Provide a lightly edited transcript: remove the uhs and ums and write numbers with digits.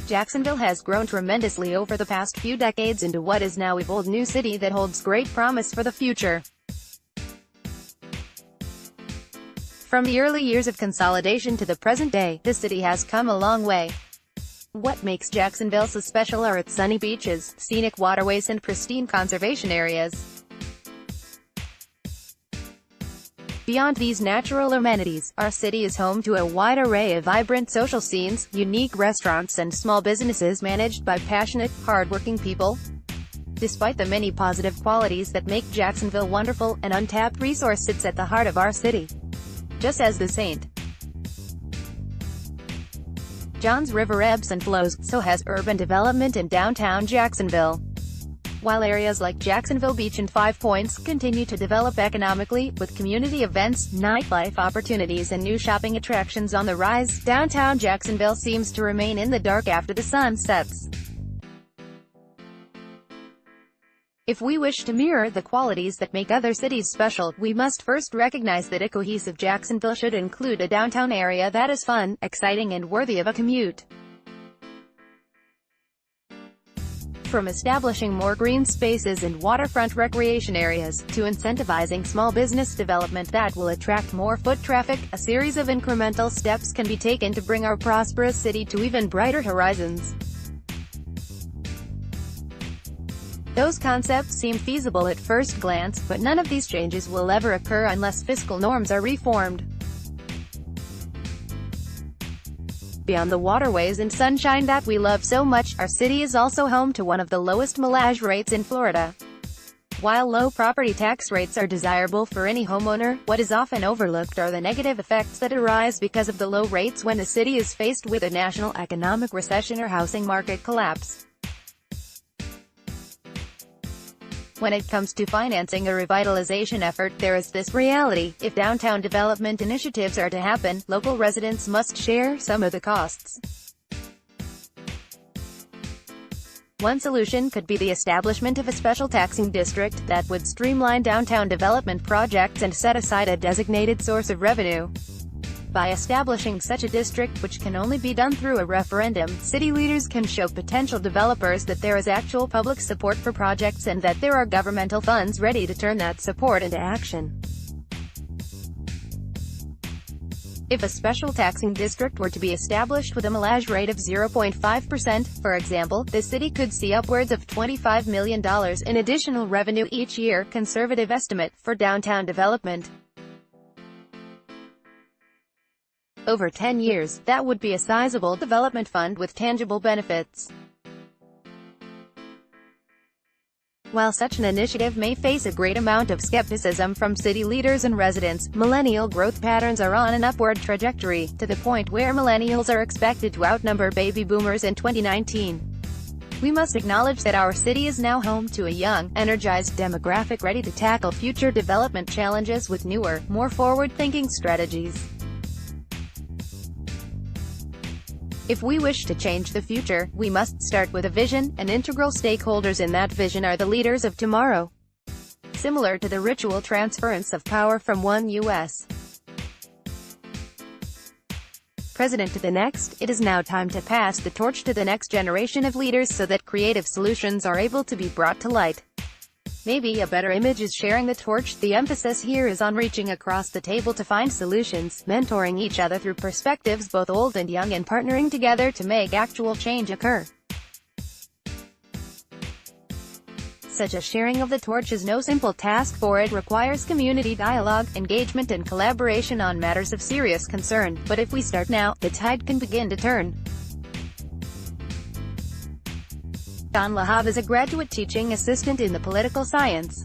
Jacksonville has grown tremendously over the past few decades into what is now a bold new city that holds great promise for the future. From the early years of consolidation to the present day, the city has come a long way. What makes Jacksonville so special are its sunny beaches, scenic waterways and pristine conservation areas. Beyond these natural amenities, our city is home to a wide array of vibrant social scenes, unique restaurants and small businesses managed by passionate, hard-working people. Despite the many positive qualities that make Jacksonville wonderful, an untapped resource sits at the heart of our city. Just as the St. Johns River ebbs and flows, so has urban development in downtown Jacksonville. While areas like Jacksonville Beach and Five Points continue to develop economically, with community events, nightlife opportunities and new shopping attractions on the rise, downtown Jacksonville seems to remain in the dark after the sun sets. If we wish to mirror the qualities that make other cities special, we must first recognize that a cohesive Jacksonville should include a downtown area that is fun, exciting and worthy of a commute. From establishing more green spaces and waterfront recreation areas, to incentivizing small business development that will attract more foot traffic, a series of incremental steps can be taken to bring our prosperous city to even brighter horizons. Those concepts seem feasible at first glance, but none of these changes will ever occur unless fiscal norms are reformed. Beyond the waterways and sunshine that we love so much, our city is also home to one of the lowest millage rates in Florida. While low property tax rates are desirable for any homeowner, what is often overlooked are the negative effects that arise because of the low rates when the city is faced with a national economic recession or housing market collapse. When it comes to financing a revitalization effort, there is this reality: if downtown development initiatives are to happen, local residents must share some of the costs. One solution could be the establishment of a special taxing district that would streamline downtown development projects and set aside a designated source of revenue. By establishing such a district, which can only be done through a referendum, city leaders can show potential developers that there is actual public support for projects and that there are governmental funds ready to turn that support into action. If a special taxing district were to be established with a millage rate of 0.5%, for example, the city could see upwards of $25 million in additional revenue each year, conservative estimate, for downtown development. Over 10 years, that would be a sizable development fund with tangible benefits. While such an initiative may face a great amount of skepticism from city leaders and residents, millennial growth patterns are on an upward trajectory, to the point where millennials are expected to outnumber baby boomers in 2019. We must acknowledge that our city is now home to a young, energized demographic ready to tackle future development challenges with newer, more forward-thinking strategies. If we wish to change the future, we must start with a vision, and integral stakeholders in that vision are the leaders of tomorrow. Similar to the ritual transference of power from one U.S. president to the next, it is now time to pass the torch to the next generation of leaders so that creative solutions are able to be brought to light. Maybe a better image is sharing the torch. The emphasis here is on reaching across the table to find solutions, mentoring each other through perspectives both old and young, and partnering together to make actual change occur. Such a sharing of the torch is no simple task, for it requires community dialogue, engagement and collaboration on matters of serious concern, but if we start now, the tide can begin to turn. John Lahab is a graduate teaching assistant in the political science